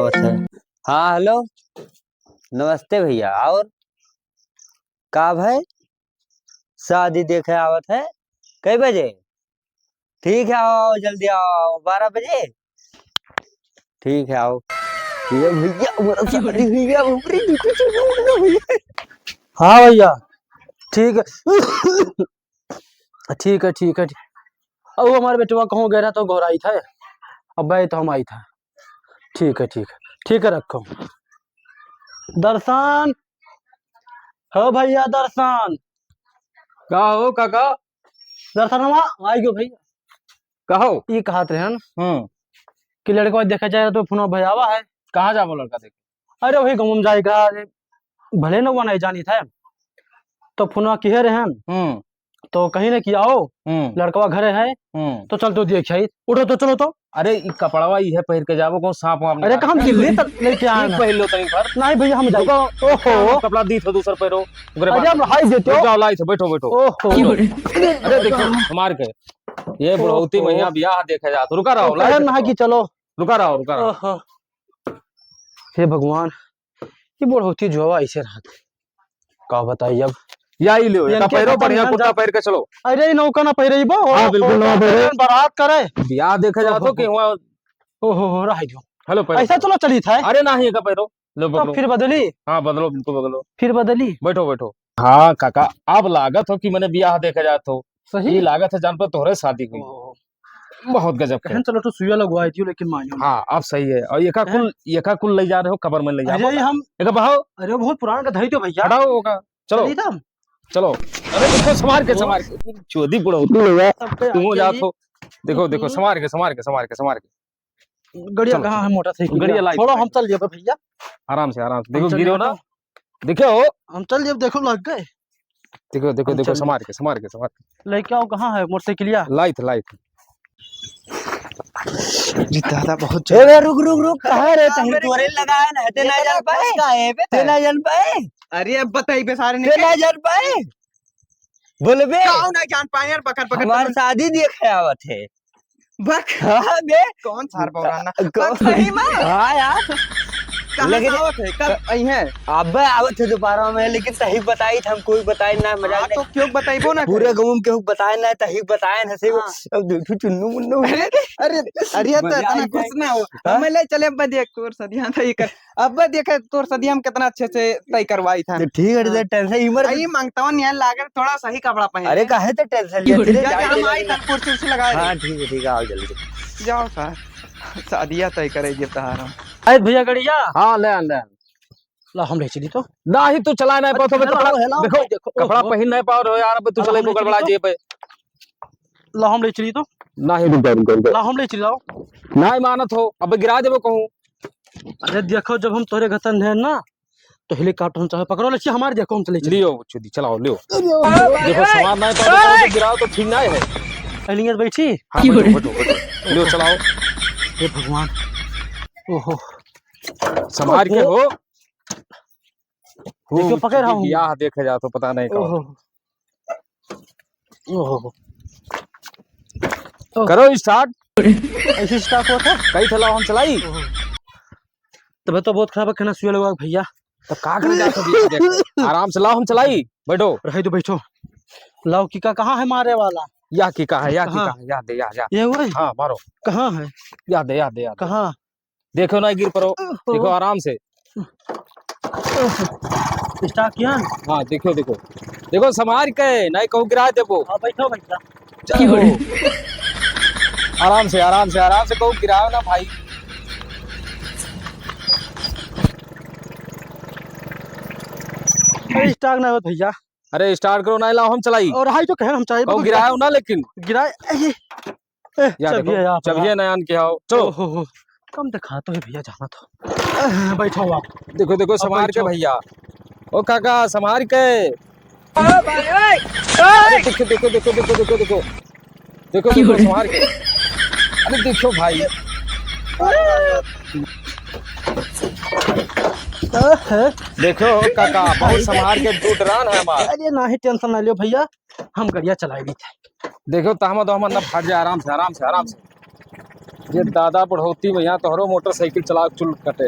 आवत है। हाँ हेलो, नमस्ते भैया। और का भाई शादी देखे आवत है? कई बजे? ठीक है, आओ जल्दी आओ, 12 बजे। ठीक है, आओ। ये भैया हमारा शादी हुई है, ऊपरी नीचे चलो भैया। हाँ भैया, ठीक है। ठीक है ठीक है। अब वो हमारे बेटवा कहूँ गया तो घोराई था, अब भाई तो हम आई था। ठीक है ठीक है ठीक है, रखो। दर्शन, हो भैया दर्शन। का हो काका? दर्शन आई गयो भैया। कहो। ये कहत रहन हम्म। कि लड़का देखा जाए तो फोन भैयावा है। कहाँ जाबो लड़का देख? अरे वही गाँव में जाएगा, भले न वो नहीं जानी था तो फोनवा किहे रहन तो कहीं ने किया हो लड़कवा घरे है तो चल तो देख आई। उठो तो चलो तो। अरे ई कपड़वा ई है पहिर के जाबो को सांप वाप अरे कहाँ दिल्ली तक लेके आए हैं। पहिर लो तनी पर। नहीं भैया हम जाएगा। ओहो कपड़ा दी थो दूसर पहिरो। अरे हम हाई देते हो। जाओ लाई थे, बैठो बैठो। ओहो अरे देखो हमार के ये बुढ़ौती मैया बियाह देखे जा तो रुका रहो। अरे ना कि चलो रुका रहो रुका रहो। ओहो हे भगवान, ये बुढ़ौती जो ऐसे रहते का बताइए अब। या ही लो का पहिरो बढ़िया कुर्ता पहिर के चलो। अरे नौका ना पहिरे बो। हां बिल्कुल ना पहिरे, बारात करे बियाह देखे जा तो के हुआ। ओहो रह गयो। हेलो पहिरो ऐसा चलो चली था। अरे नहीं का पहिरो लो पकड़ो। फिर बदली। हाँ बदलो बिल्कुल बदलो। फिर बदली। बैठो बैठो। हाँ काका अब लागत हो कि मैंने बियाह देखे जात हो। सही ये लागत है जान पर तोहरे शादी हुई। बहुत गजब का। चलो तो सुइया लगवाई थी लेकिन मानियो। हाँ अब सही है। और एका कुल ले जा रहे हो, कबर में ले जा। अरे हम एक बहाओ। अरे बहुत पुराना का धई तो भैया। हटाओ होगा। चलो चलो। अरे देखो संभाल के चोदी बुढ़ो तुम जात हो। देखो देखो संभाल के। गड़िया कहाँ है? मोटरसाइकिल गड़िया लाई थोड़ा हम चल जाए भैया। आराम से देखो गिरो ना। देखो हम चल जाए, देखो लग गए। देखो संभाल के। लेके आओ। कहाँ है मोटरसाइकिलिया? लाइट जी दादा बहुत ए रुक कहां रे? तहिर तोरे लगाया ना, ते ना जान पाए काहे पे? ते ना जान पाए? अरे अब बताई बे सारे ते ना जान पाए? बोलबे कौन ना जान पाए यार? पकड़ पकड़ हमार शादी देखे आवत है। बक हां बे कौन सार पौराना सही में। हां यार लेकिन आवत है कब आई है? अब आवत है दोपहर में, लेकिन सही बताई था हम, कोई बताई ना। मजाक तो क्यों बताइबो ना? पूरे गांव में केहू बताए ना, तही बताए ना से। अब देखो चुन्नू मुन्नू। अरे अरे तो इतना खुश ना हो। हम ले चले अब देख तोर सदिया तय कर। अब देख तोर सदिया में कितना अच्छे से तय करवाई था। ठीक है टेंशन इमर आई मांगता हूं यार लागर थोड़ा सही कपड़ा पहन। अरे काहे तो टेंशन ले हम आई तन कुर्सी से लगा। हां ठीक है आओ जल्दी जाओ सर शादिया तय करे जे तहारा। अरे भैया गड़िया। हाँ ले ला हम ले चली तो ना ही तू चला नहीं पाओ तो कपड़ा देखो कपड़ा पहन नहीं पाओ रहो यार। अब तू चले मुगल बड़ा जेब पे। ला हम ले चली तो ना ही रुक ला हम ले चली लाओ। ना मानत हो अब गिरा देबो कहूं। अरे देखो जब हम तोरे घतन है ना तो हेलीकॉप्टर हम चाहे पकड़ो ले हमारे। देखो हम चले लियो चुदी चलाओ लियो। देखो सामान नहीं पाओ तो गिराओ तो ठीक नहीं है। अलियत बैठी। हां बैठो लियो चलाओ। हे भगवान ओहो संभाल के हो। देखो पकड़ रहा हूं। बियाह देखे जा तो पता नहीं ओहो ओहो करो स्टार्ट। ऐसे स्टार्ट हुआ था कई थला हम चलाई तब तो बहुत खराब है। खाना सुइया लगा भैया। तब का कर जा देख आराम से लाओ हम चलाई। बैठो रहे तो बैठो। लाओ की का कहाँ है मारे वाला? या की का है याद दे या ये हुआ हाँ मारो। कहाँ है? याद दे कहाँ? देखो ना गिर पड़ो। देखो आराम से। स्टार्ट किया। हाँ देखो संभाल के नहीं कहूँ गिरा देबो। हाँ बैठो बैठा। आराम से कहूँ गिराओ ना भाई। स्टार्ट ना हो भैया। अरे स्टार्ट करो ना लाओ हम चलाई। और हाई तो कह हम चाहिए कहूँ गिराओ ना लेकिन गिराए चबिए नयन के आओ चलो। कम दिखा तो है भैया जाना तो। बैठो आप। देखो संभाल के भैया। ओ काका संभाल के। देखो संभाल के। अरे देखो भाई देखो काका बहुत संभाल के टूटरान है हमारा। अरे ना ही टेंशन ना लियो भैया, हम गाड़िया चलाएगी। देखो तहमद ना फट जाए। आराम से ये दादा बढ़ोती भैया तोहरो मोटरसाइकिल चला चुल कटे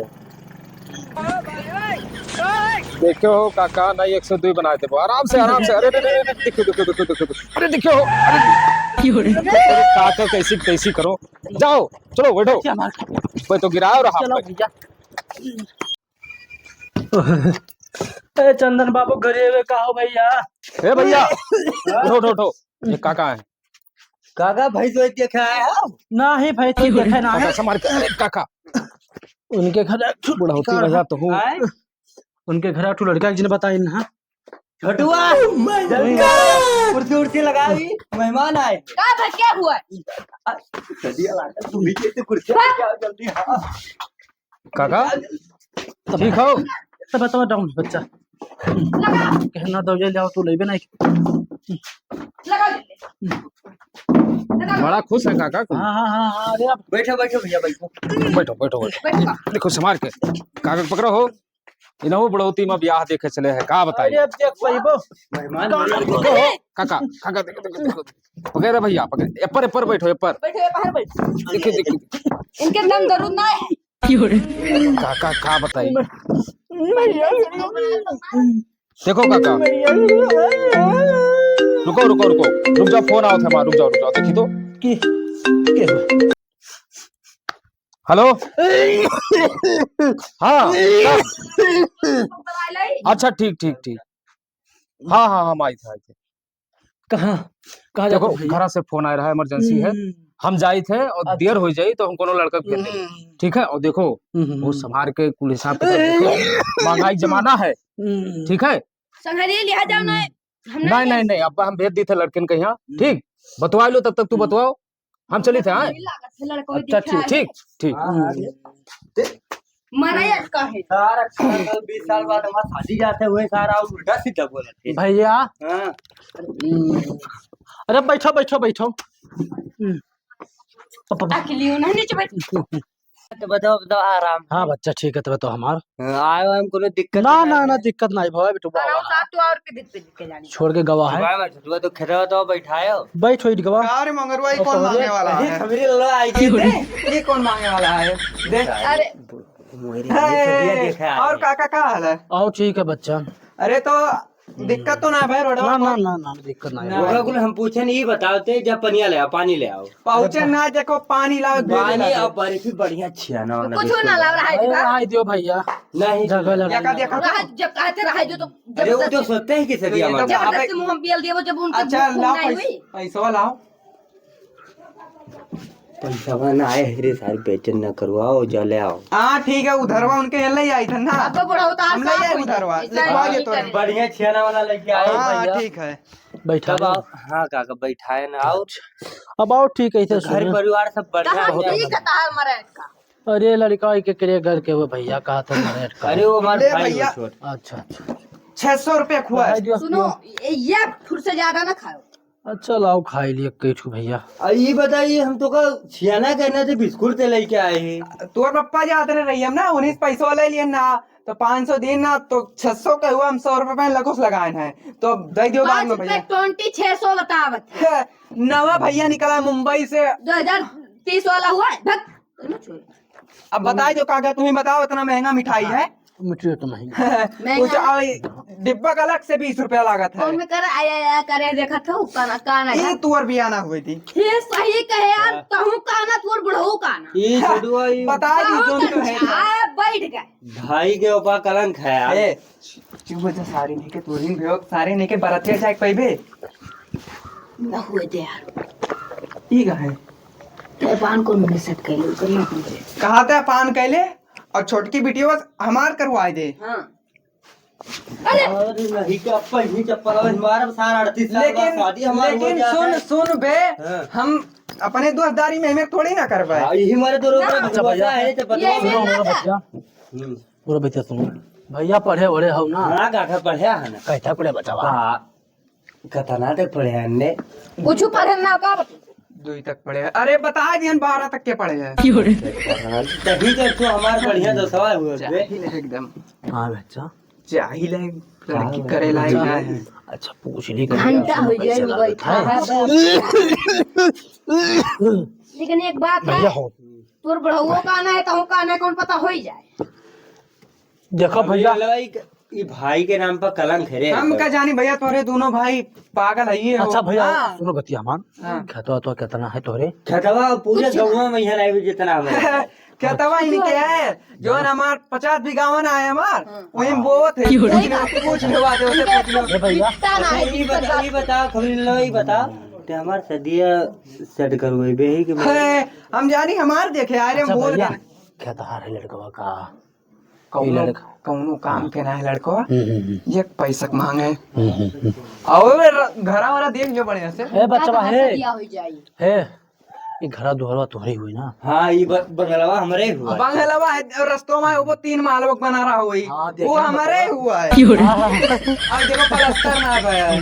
देखो हो काका नहीं 102 बनाए थे आराम से अरे अरे अरे देखो देखो देखो देखो अरे देखो अरे काका कैसी कैसी करो जाओ चलो बैठो मैं तो गिराओ रहा चलो भैया। ए चंदन बाबू घरे हुए का हो भैया? ए भैया उठो उठो ये काका है काका भाई तो देखा है ना ही भाई तो देखे ना काका है संभाल के अरे काका उनके घर बढ़ोती भैया तो हूँ उनके घर ठू लड़का जिन्हें बताई ना छोटुआ जल्दी कुर्सी उर्सी लगा दी मेहमान आए का भाई क्या हुआ? तुम भी कैसे कुर्सी लेके आओ जल्दी हाँ काका ठीक हो तब बताओ डाउन बच्चा कहना दो ले आओ तू लेबे नहीं। लगा ले बड़ा खुश है काका हाँ हाँ हाँ हाँ अरे अब बैठो बैठो भैया बैठो बैठो बैठो बैठो देखो संभाल के काका पकड़ो हो इनहु बढ़ोती में ब्याह देखे चले है का अरे बताइए अब देख पाइबो मेहमान देखो हो काका काका देखो देखो देखो पकड़े भैया पकड़े ऊपर ऊपर बैठो ऊपर बैठो बाहर बैठ देखो देखो इनके दम दरूद ना है काका का बताइए देखो काका रुको रुको रुको रुक जाओ फोन आओ था हमारा रुक जाओ देखी तो की के हेलो हाँ अच्छा ठीक ठीक ठीक हाँ हाँ हम आई थे कहाँ कहाँ देखो जाओ भैया? घर से फोन आ रहा है इमरजेंसी है हम जाए थे और देर हो जाई तो हम कोनो लड़का के भेज देंगे ठीक है और देखो वो संभाल के कुल हिसाब किताब देखो महंगाई जमाना है ठीक है संघरी लिया जाओ ना नहीं नहीं नहीं अब हम भेज दी थे लड़कन के यहाँ ठीक बतवा लो तब तक तू बतवाओ हम चले थे हाँ अच्छा ठीक ठीक ठीक माना या का है सारा 20 साल बाद हमारा शादी जाते हुए सारा उल्टा सीधा बोला थे भैया हाँ अरे बैठो बैठो बैठो अकेली हो ना नीचे बैठ तो बताओ बताओ आराम हाँ बच्चा ठीक है तब तो हमार आयो हम कोनो दिक्कत ना ना ना दिक्कत नहीं भाई बेटू बनाओ साथ तो और के दिख पे जानी छोड़ के गवाह है छोटुआ तो खेतवा तो बैठायो बैठो इट गवाह अरे मंगरुआ ये कौन मांगने वाला है? खबरी लो आई गई ये कौन मांगने वाला है? देख अरे और काका का हाल है? आओ ठीक है बच्चा अरे तो दिक्कत तो ना है भाई ना रोडवा ना पर? ना ना दिक्कत नहीं ओकरा कुल हम पूछे नहीं बताओते जब पनिया ले आओ पानी ले आओ पहुंचे ना देखो पानी लाओ पानी और बर्फी बढ़िया छियाना वाला कुछ ना लग रहा है अरे का आई दियो भैया नहीं जगह लगा देखा देखा रहा जब कहते रहा जो तो अरे वो तो सोचते हैं किसे दिया हमारे जबरदस्ती मुंह में बियल दिया वो जब उनके अच्छा भूख लाओ नहीं हुई पैसा लाओ पैसा बना आए रे सारी बेचन न करवाओ जले आओ हाँ ठीक है उधरवा उनके यहाँ ले आई था ना अब बड़ा होता हम ले आए उधरवा लिखवा दे तो बढ़िया छियाना वाला लेके आए हाँ ठीक है बैठा तब आओ हाँ काका बैठाए ना आओ अब आओ ठीक है इधर घर सुनो। परिवार सब बढ़िया कहां है। ठीक है तार मरे का अरे लड़का के करे घर के वो भैया कहा था मेरे का अरे वो हमारे ले भाई भैया। वो छोड़ अच्छा अच्छा 600 रुपया खुआ है। सुनो ये फुर से ज्यादा ना खाओ अच्छा लाओ खाई लिए कई भैया ये बताइए हम तो का छियाना कहना थे बिस्कुट से लेके आए हैं तोर पप्पा जाते रही हम ना 19 पैसों ले लिए ना तो 500 दिन ना तो 600 का हुआ हम 100 रुपए में लगोस लगाए हैं तो दे दियो बाद 5 में रुपए भैया 2600 बतावत नवा भैया निकला मुंबई से 2030 वाला हुआ है भग अब बता दो काका तुम्हें बताओ इतना महंगा मिठाई है मिट्टी तो नहीं कुछ डिब्बा का अलग से 20 रुपया लागत है कौन में कर आया करे देखा था काना काना ये तुअर भी आना हुई थी ये सही कहे यार कहूं काना तोर बुढ़ऊ काना ये छोटुआ ये बता दी तुम तो है आए बैठ गए भाई के ऊपर कलंक है यार ए चुप जा सारी नहीं के तोरिन भेओ सारे नहीं के बरते जाए पैबे ना हुए दे यार ठीक है ते पान को मिल सकते हैं करना पड़े कहा था पान कैले और छोटकी बिटिया बस हमार करवाए दे हां अरे नहीं के अप्पा ही चप्पल हमारा सारा 38 साल बाद शादी हमारी हो लेकिन जाता सुन है। सुन बे हाँ। हम अपने दोस्तदारी में हमें थोड़ी ना करवाए यही हमारे तो रोक भरोसा है तो ये बताओ भी ना था भैया पूरा बच्चा सुनो भैया पढ़े ओढ़े हो ना हाँ काका पढ़े है ना कैसा पढ़े बचावा हाँ कतना तक पढ़े हैं ने कुछ पढ़े ना का दुई तक पढ़े हैं। अरे बता दियन 12 तक के पढ़े हैं तभी तो तो हमारे बढ़िया तो सवाल हुए थे जाहिल है एकदम हाँ बच्चा जाहिल है लड़की करे लायक ना है अच्छा पूछ ली घंटा हो जाए बैठा है लेकिन एक बात है भैया हो तोर बढ़ऊ का आना है तहु का आना है कौन पता हो ही जाए। देखो भैया ये भाई के नाम पर कलंक है रे। हम का जानी भैया तोरे दोनों भाई पागल है ये हो। अच्छा भैया हाँ। सुनो बतिया मान हाँ। खेतवा तो कितना है तोरे खतवा पूरे गाँव में यहाँ लाइव जितना हमारे क्या तवा इनके है जो हमार 50 बीघा है हमार वही वो थे पूछ लेवा दे उसे पूछ लो। ए भैया इतना ना है ये बताओ खबरी लो ये बताओ ते हमार सदिया सेट करवाई बे ही के हम जानी हमार देखे आ रहे हम अच्छा बोल भैया गए खेतहार है लड़कवा का कौनो कौनो काम के ना है लड़को ये पैसा मांगे हम्म। और घरा वाला देख जो बढ़िया से ए बच्चा है दिया हो जाए। है ये घरा दुहरवा तोहरे हुई ना। हाँ ये बंगलवा हमारे हुआ बंगलवा है और रस्तों में वो 3 मालवक बना रहा हुई हाँ, वो हमारे हुआ है अब देखो प्लास्टर ना गया है।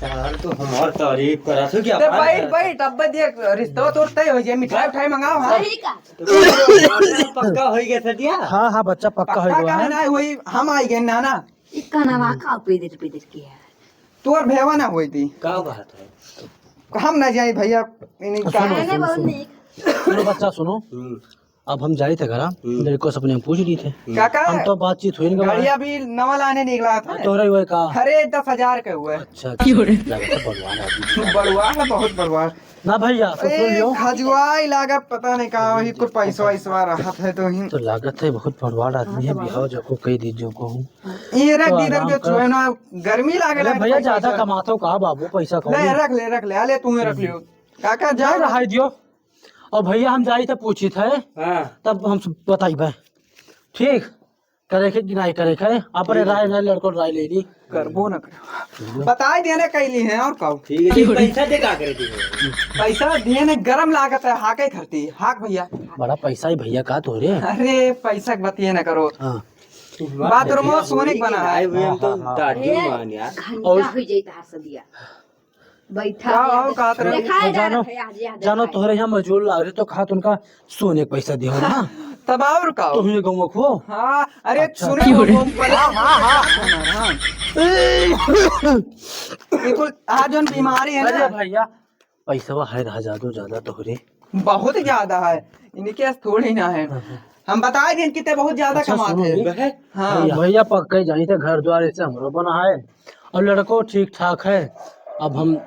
यार तो हमार तारीफ करा सो क्या ते बैठ बैठ अब देख रिश्ता तोड़ते हो जे मिठाई उठाई मंगाओ। हाँ सही का पक्का हो गया सदिया। हाँ हाँ बच्चा पक्का पक्का हो का गया है ना वही हम आई गए नाना इक्का नवा का पेदर पेदर की है। तोर भेवा ना हुई थी का बात है हम ना जाए भैया इन्हीं का कहने बहुत नहीं सुनो बच्चा सुनो अब हम जाए थे घर लड़कों से अपने हम पूछ रही थे काका हम तो बातचीत हुई नहीं गाड़िया भी नवा लाने निकला था तोहरे हुए का अरे 10,000 के हुए अच्छा लगा था भगवान आदमी। बड़ुआ है बहुत बड़ुआ ना भैया तो सुन लियो खजुआई लागत पता नहीं कहा वही कुछ पैसा वैसा रहा है तो ही तो लागत है बहुत बड़वाड़ आदमी है बिहाव जो को कही दीजिए को हूँ ये रख तो दी आराम जो कर। छुए ना गर्मी लागे अरे भैया ज्यादा कमाते हो कहा बाबू पैसा ले कौन रख ले आले तुम्हें रख लियो काका जा जा रहा दियो और भैया हम जाई थे पूछी थे हाँ तब हम बताई भाई ठीक करे के कि नहीं करे के अपने राय ना लड़को राय ले ली करबो ना कर बताई देने कैली है और कहो ठीक है पैसा दे का करे दी पैसा देने गरम लागत है हाके खरती हाक भैया बड़ा पैसा ही भैया का तोरे अरे पैसा बतिए ना करो हाँ बाथरूम में सोने के बना आए है हुए हम तो दादी मान यार घंटा हो जाए तार से दिया बैठा आओ कहा तरह दिखाई जानो जानो तोहरे यहाँ मजदूर लाग रहे तो खा उनका सोने का पैसा दियो ना तब और कहो तुम ये गाँव खो हाँ अरे अच्छा, सुने क्यों हो रे? बिल्कुल आज जो बीमारी है अरे ना भैया पैसा है रहा ज्यादा तोहरे बहुत ज्यादा है इनके पास थोड़ी ना है हम बताए दिन कितने बहुत ज्यादा अच्छा, कमाते सुनो। हैं हाँ भैया पक्का ही जाई थे घर द्वार ऐसे हमरो बना है और लड़को ठीक ठाक है अब हम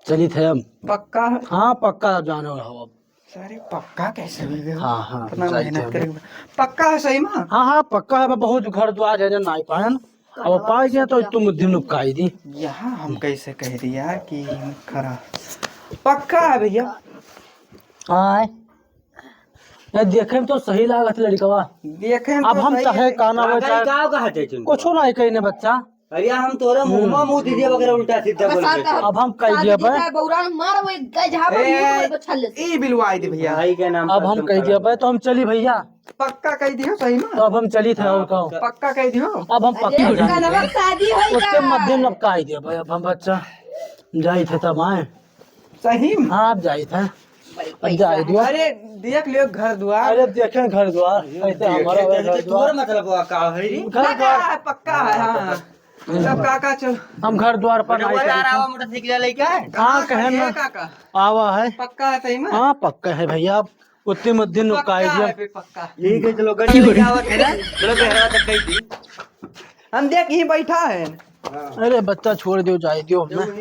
चली थे हम पक्का है हाँ पक्का जाने वाला हो अब अरे पक्का कैसे हो गया हाँ हाँ इतना जाई थे मेहनत हम। करके पक्का है सही में हाँ हाँ पक्का है बहुत घर द्वार है नहीं पायन अब पाई गया तो तुम दिन नुकाई दी यहाँ हम कैसे कह दिया कि खरा पक्का है भैया आए ये देखे में तो सही लागत लड़कवा देखे अब हम चाहे काना हो चाहे का कहते तुम कुछ नहीं कहने बच्चा अरे हम तोरा मुंह मुंह दीजिए वगैरह उल्टा सीधा बोल के अब हम कह दिया भाई बौरा मार वो गजहा पर मुंह पर छल्ले से ई बिलवाई दे भैया भाई के नाम अब हम कह दिया भाई तो हम चली भैया पक्का कह दियो सही में तो अब हम चली थे और कहो पक्का कह दियो अब हम अरे पक्का उसका नमक शादी होई उसके का मध्य लपका ही दिया भाई अब हम बच्चा जाई थे तब आए सही में हाँ अब जाई थे अब जाई दियो अरे देख लियो घर द्वार अरे देखे घर द्वार ऐसे हमारा हुआ घर तोर द्वार मतलब वो का है रे घर पक्का द्वार है पक्का है हाँ सब काका चल हम घर द्वार पर वो नहीं यार करी आवा मोटरसाइकिल लेके आए थे। हाँ कहे ये ना काका आवा है पक्का है सही में हाँ पक्का है भैया अब उतने मध्य पक्का नुकाई दिया है बे, पक्का यही के चलो गाड़ी लेके आवा थे ना चलो गहरा तक गई थी हम देख यही बैठा है अरे बच्चा छोड़ दियो जाए दियो हमने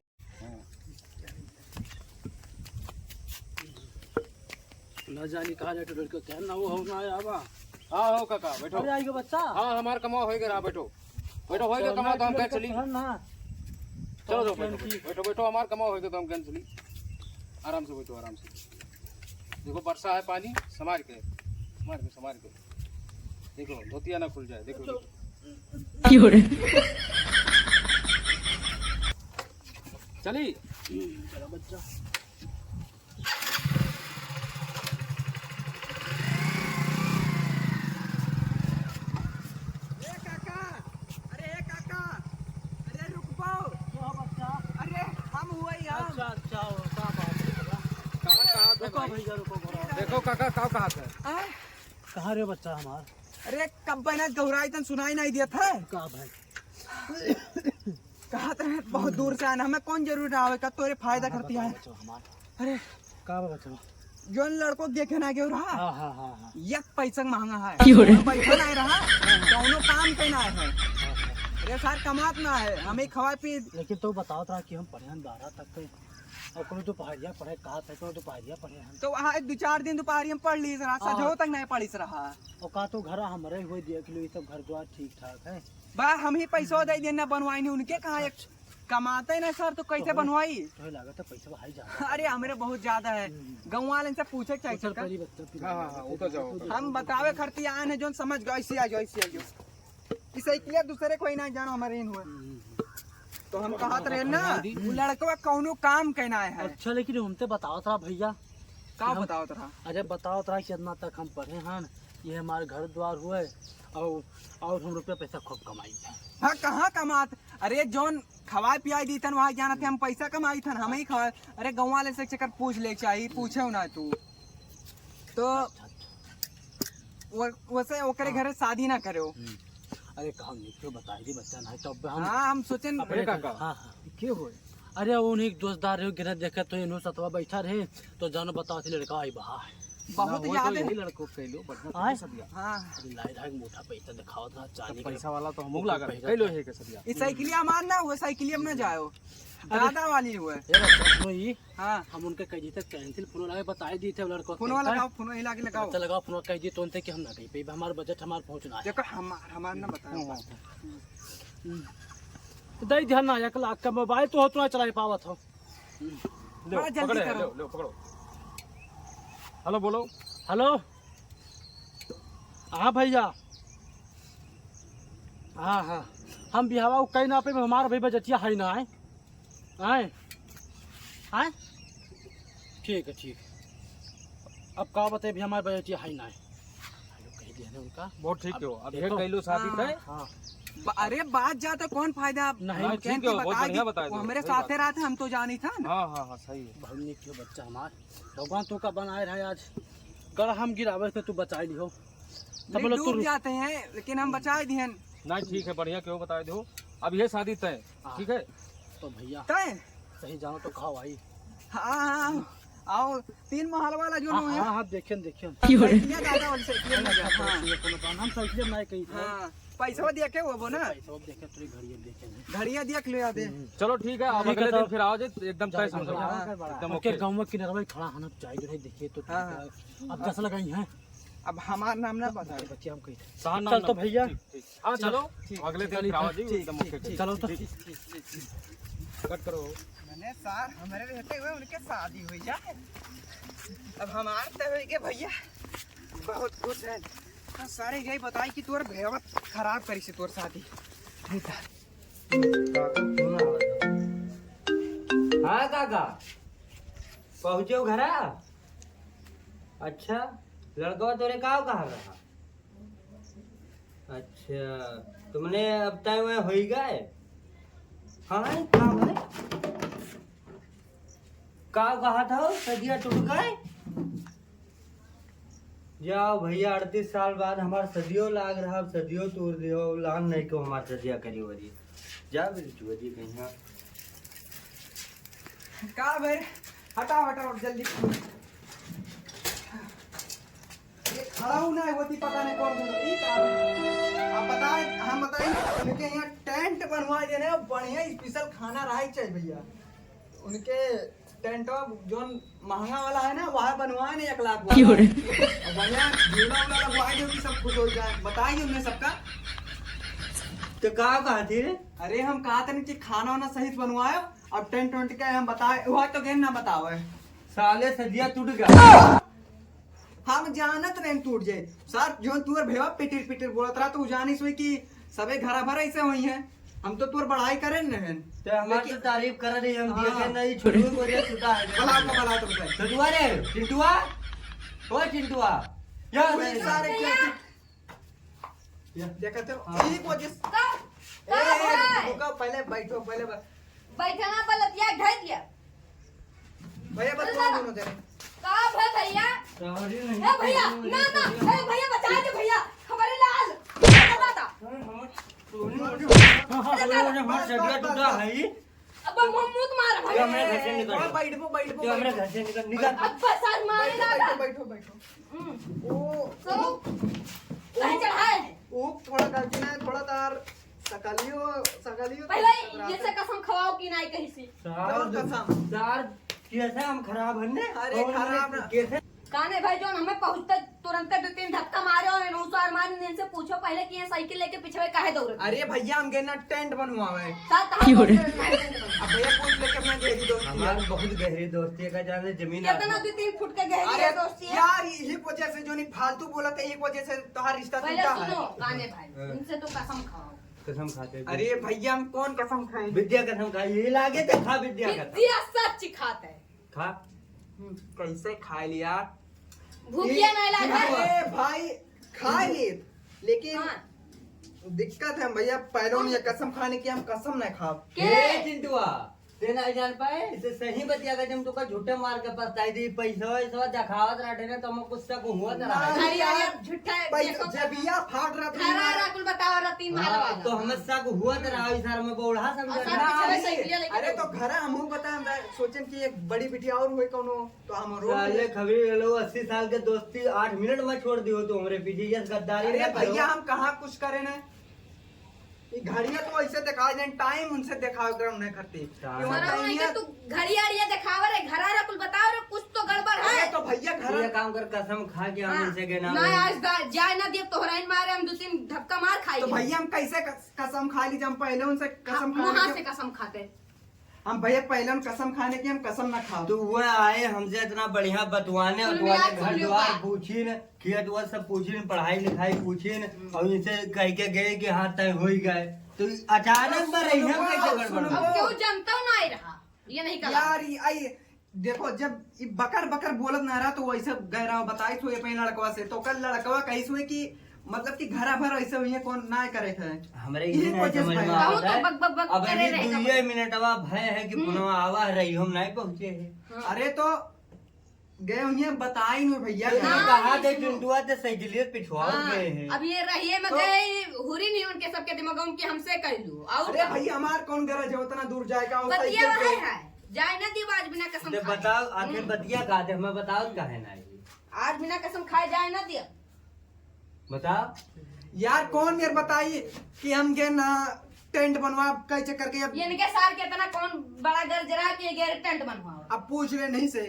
न जानी कहा जाए तो लड़का क्या ना वो हो ना आवा हाँ हो काका बैठो अरे आइयो बच्चा हाँ हमार कमाओ होएगा रहा बैठो बैठो होएगा कमाओ तो हम कहीं चली ना चलो चलो बैठो बैठो हमार कमाओ होएगा तो हम कहीं चली आराम से बैठो आराम से देखो वर्षा है पानी संभाल के देखो धोतिया ना खुल जाए देखो चली बच्चा अरे रुक पाओ अरे हम हुए यहाँ अच्छा कहाँ कहाँ रुको भैया रुको देखो काका कहाँ है कहाँ रे बच्चा हमारा अरे कब बना गौराई तन सुनाई नहीं दिया था कहाँ भाई कहा तो बहुत दूर से आना हमें कौन जरूर आवे का तोरे फायदा करती है हमारा अरे कहाँ बच्चा जो लड़को देखे ना क्यों रहा हाँ हाँ हाँ हाँ एक पैसा महंगा है पैसा नहीं रहा दोनों काम करना है अरे सर कमात ना है हमें खवा पी लेकिन तो बताओ था कि हम पढ़े हैं 12 तक के और कोई दोपहरिया पढ़े कहा था तो दोपहरिया पढ़े हैं तो वहाँ 2-4 दिन दोपहर में पढ़ ली रहा सजो तक नहीं पढ़ी रहा और कहा तो घर हमारे हुए देख लो ये सब घर द्वार ठीक ठाक है बा हम ही पैसा दे देना बनवाई नहीं उनके कहा एक कमाते ही नहीं सर तो कैसे बनवाई तो लागत है पैसा भाई जा अरे हमारे बहुत ज्यादा है गाँव वाले से पूछे चाहिए चल सर पहली बच्चा हाँ वो तो जाओ हम बतावे खर्ची आए हैं जो समझ गए ऐसे आ जाओ इसे क्लियर दूसरे कोई नहीं जानो हमारे इन हुए तो हम कहत रहे ना वो लड़का कौनो काम कहना है अच्छा लेकिन हमसे बताओ था भैया का बताओ तरा अरे बताओ था कितना तक हम पढ़े हैं ये हमारे घर द्वार हुए और हम रुपया पैसा खूब कमाई थे हाँ कहाँ कमात अरे जोन खवाए पियाई दी थन वहाँ जाना थे हम पैसा कमाई थन हम ही खवाए अरे गाँव वाले से चक्कर पूछ ले चाहिए पूछे ना तू तो वैसे ओकरे घरे शादी ना करो अरे काम नहीं क्यों बताई दी बच्चा नहीं तो अब हम हाँ हम सोचे अपने काका। हाँ हाँ क्यों हो अरे उन्हीं दोस्तदार रहे गिरत देखे तो इन्हों सतवा बैठा रहे तो जानो बताओ थी लड़का आई बहा बहुत ज्यादा यही लड़को कह लो बढ़िया आए? सदिया हाँ अभी लाई रहा मोटा पैसा दिखाओ था चांदी का पैसा वाला तो हम लगा कह लो है के सदिया ये साइकिलिया मारना हुआ साइकिलिया में ना जाओ दादा वाली हुए ये बच्चा सुनो ये हाँ हम उनके कह दी थे कैंसिल फोन लगा बताई दी थे लड़को फोन लगाओ फोन हिला के लगाओ अच्छा लगाओ फोन कह दी तो उनसे कि हम ना कहीं पे हमारा बजट हमारा पहुंचना है देखो हमार ना बताओ तो दई ध्यान ना 1 लाख का मोबाइल तो हो तो चला पावत हो बड़ा जल्दी पकड़े करो लो पकड़ो हेलो बोलो हेलो हाँ भैया हाँ हाँ हम बिहावा कहीं ना पे हमारा भाई बजटिया है ना आए आए आए ठीक है ठीक है अब का बताए भी हमारे बजटिया है ना आए कह दिया उनका बहुत ठीक हो अब देखो। कह लो शादी हाँ। थे हाँ अरे बात जाता कौन फायदा नहीं, हम ठीक कहते है, बहुत बता बढ़िया दी, बताया वो तो, हमारे सही साथे बात। रहा था हम तो जानी था ना हाँ सही है बहुत निक क्यों बच्चा हमार भगवान तो का बनाए रहे आज कर हम गिरावे थे तू बचाई लिहो सब नहीं, लोग डूब तू जाते हैं लेकिन हम बचा दिए नहीं ठीक है बढ़िया क्यों बताए दो अब ये शादी तय हाँ। ठीक है तो भैया तय सही जानो तो खाओ भाई हाँ हाँ आओ 3 महल वाला जो हाँ है हाँ हाँ देखें देखें साइकिलिया दादा वाली साइकिलिया में जा, हाँ हम साइकिल में कहीं थे हाँ पैसा देखे वो ना पैसा देखे थोड़ी घड़िया देखे घड़िया देख लो याद चलो ठीक है अब ठीक है, अगले तो- दिन फिर आओ जे एकदम तय समझो हाँ, एकदम ओके ओके गाँव में किनारे में खड़ा होना चाहिए जो नहीं देखिए तो ठीक हाँ, है अब कैसा लगाई हैं अब हमारा नाम ना बता बच्चे हम कही सहा चल तो भैया हाँ चलो अगले दिन फिर आओ जी ठीक, एकदम ठीक, ओके चलो तो कट करो मैंने सार हमारे रहते हुए उनके शादी हुई जाए अब हमारे तो हुई के भैया बहुत खुश है तो सारे यही बताई कि तोर भेवत खराब करी से तोर शादी हाँ काका पहुँचो घरा अच्छा लड़का तोरे कहाँ रहा अच्छा तुमने अब तक वह हो ही गए हाँ कहाँ भाई कहा था सदिया टूट गए जाओ भैया 38 साल बाद हमारा सदियों लाग रहा अब सदियों तोड़ दियो लान नहीं को हमारा सदिया करी वरी जा बिल्कुल जी कहीं का भाई हटाओ हटाओ जल्दी ये खड़ा हूँ ना होती पता नहीं कौन ये का आप बताए हम बताए उनके यहाँ टेंट बनवा देने बढ़िया स्पेशल खाना रहा चाहिए भैया उनके टेंट जो महंगा वाला है ना वह बनवाए नहीं 1 लाख वाला और बढ़िया झूला उला लगवाए जो कि सब खुश हो जाए बताइए उन्हें सबका तो कहा थी अरे हम कहा था कि खाना वाना सही से बनवाए अब टेंट वेंट का हम बताए वह तो कहना ना बताओ साले सदिया टूट गया हम जानत नहीं टूट जाए सर जो तू भेवा पिटिर पिटिर बोलत रहा तो जानी सोई कि सबे घरा भर ऐसे हुई हैं हम तो तोर बढ़ाई करे न तो हमारी तो तारीफ कर रही हम देखे नहीं छोटू को जे छुटा है भला को भला तो बताए छोटुआ रे चिंटुआ ओ चिंटुआ या कोई सारे देखते हो ठीक हो जिस रुको पहले बैठो पहले बैठना पलटिया ढक दिया भैया बस दोनों दे का भाई भैया सॉरी ए नहीं भैया ना ना ए भैया बचा दे भैया हमारे लाल बता हमारा सदिया टूटा है अब मुंह तुम्हारा जो हमारे घर से निकल थोड़ा बैठो जो हमारे घर से निकल अब बसार मारे लगा बैठो वो तो कहीं चढ़ाए वो थोड़ा गलती ना थोड़ा तार सकलियो पहले ये से कसम खवाओ कि नहीं कहीं से कसम सार कैसे हम खराब हन्ने अरे खराब ना। कैसे काने भाई जो हमें पहुंचते तुरंत 2-3 धक्का मारे और अनुसार मारने इनसे पूछो पहले कि ये साइकिल लेके पीछे काहे दौड़ रहे अरे भैया हम गए ना टेंट बनवावे साथ अब भैया पूछ लेके अपना गहरी दोस्ती है। हमारी बहुत गहरी दोस्ती है का जाने जमीन कितना 2-3 फुट के गहरी अरे है दोस्ती है यार यही वजह से जो नहीं फालतू बोला था एक वजह से तुम्हारा रिश्ता पहले टूटा सुनो है। काने भाई इनसे तो कसम खाओ कसम खाते हैं। अरे भैया हम कौन कसम खाएं। विद्या कसम खा ये लागे तो खा विद्या कसम विद्या सच खाते है खा कैसे खा लिया भूखिया नहीं लगा अरे भाई खा ले लेकिन हाँ। दिक्कत है भैया पैरों में ये कसम खाने की हम कसम नहीं खा के ए चिंटुआ ते नहीं जान पाए इसे सही बतिया का जब तुका झूठे मार के पछताई दी पैसा वैसा दिखावत रहे ने तो हम कुछ तक हुआ ना रहा अरे यार झूठा है पैसा जबिया फाट रहा था खरा राकुल बताओ रतीन माला हाँ, वाला तो हमें शक हुआ तो रहा इस में बोढ़ा समझ और रहा पीछे में साइकिल लेके अरे तो घर हम बता सोचन की एक बड़ी बिटिया और हुई कोनो तो हम रोक साले ले। खबरी लो 80 साल के दोस्ती 8 मिनट में छोड़ दियो तो हमरे पीछे ये गद्दारी अरे ना करो। भैया हम कहाँ कुछ करे ना ये घड़िया तो ऐसे दिखा दें टाइम उनसे दिखा कर नहीं करती हाँ। ये मरो नहीं बताइए- कि तू घड़ी आड़िया दिखावा रे घरा राकुल बताओ रे कुछ तो गड़बड़ अरे है तो भैया ये घर काम कर कसम खा के हम इनसे के नाम ना आज जाए ना दिए तोहरा इन मारे हम 2-3 धक्का मार खाई तो भैया हम कैसे कसम खा ली जब हम पहले उनसे कसम मुंह खाने से की कसम खाते हम भैया पहले हम कसम खाने की हम कसम ना खाओ तो वो आए हमसे इतना बढ़िया बतवाने कुल उतवाने मिला घर कुल द्वार मिला। पूछीन खेत वर सब पूछीन पढ़ाई लिखाई पूछीन और इनसे कह के गए कि हाँ तय हो ही गए तो अचानक में रही हम कैसे गड़बड़ सुनो। अब क्यों जनता ना ही रहा ये नहीं कहा यार ये आई देखो जब ये बकर बोलत ना रहा तो वैसे गह रहा बताई सो ये पहले लड़कवा से तो कल लड़कवा कही सो कि मतलब कि घरा भर ऐसे हुई कौन ना करे थे हमारे ये ये नहीं वजह से समझ में भय। आता है कहूं तो बक बक बक अब करे अभी रहेगा। 2 मिनटवा भय है कि पुनः आवा रही हम नहीं पहुंचे हैं अरे तो गए हुए बताई नहीं भैया तो हाँ, कहा थे सुनो। चिंटुआ ते साइकिलिए पिछवा गए हैं अब ये रहिए में तो- गए हुरी नहीं उनके सबके दिमाग में कि हमसे कह लो और अरे भैया हमार कौन गरज है उतना दूर जाएगा वो बतिया साइकिल वही पे। है जाए ना दी आज बिना कसम तो खाए बताओ आखिर बतिया कहा थे हमें बताओ कहे ना ये आज बिना कसम खाए जाए ना दिया बताओ यार कौन यार बताइए कि हम गए ना टेंट बनवा कैसे करके अब ये इनके सार के इतना कौन बड़ा गर्ज रहा कि ये टेंट बनवाओ अब पूछ ले नहीं से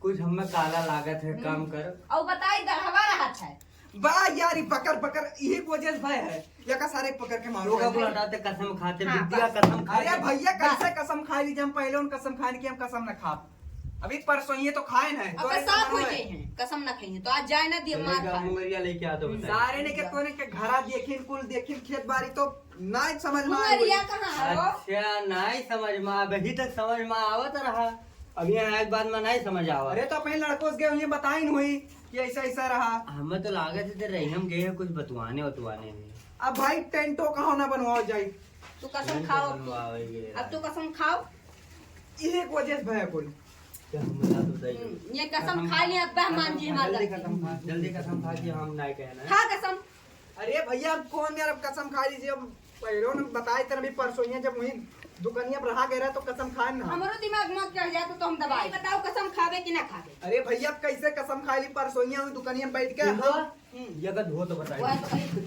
कुछ हमें काला लागत है काम कर और बताई दढ़वा रहा था वाह यार ये पकड़ यही वजह से भय है या का सारे पकड़ के मारो लोग को हटाते कसम खाते हाँ, विद्या बस। कसम खाते अरे भैया कैसे कसम खा लीजिए हम पहले उन कसम खाने की हम कसम न खा अभी परसों ये तो खाए ना अब साफ हो गए हैं कसम ना खाइए तो आज जाए ना दिया मार खा मुंगरिया लेके आ तो बताइए सारे ने के तोने के घरा देखिन कुल देखिन खेत बाड़ी तो ना समझ में आए मुंगरिया कहाँ है वो? अच्छा नहीं समझ में अभी तक समझ में आवत रहा अब यहाँ एक बात में नहीं समझ आवा अरे तो अपने लड़कों से गए हुए बताई नहीं हुई कि ऐसा ऐसा रहा हमें तो लागत है रही हम गए हैं कुछ बतवाने उतवाने में अब भाई टेंटो कहाँ ना बनवाओ जाए तू कसम खाओ अब तू कसम खाओ ये एक वजह से भय कुल ये कसम खा लिया अब मान जी हमारा जल्दी कसम खा के हम नहीं कहना है खा कसम अरे भैया अब कौन यार अब कसम खा लीजिए अब पहले ने बताए थे अभी परसों ये जब वही दुकानिया पर रहा गया तो कसम खाए ना हमारो दिमाग में चढ़ जाए तो हम दबाई बताओ कसम खावे कि ना खावे अरे भैया अब कैसे कसम खा ली परसों हुई दुकानिया में बैठ के हम ये अगर हो तो वो बताइए है तो कहीं-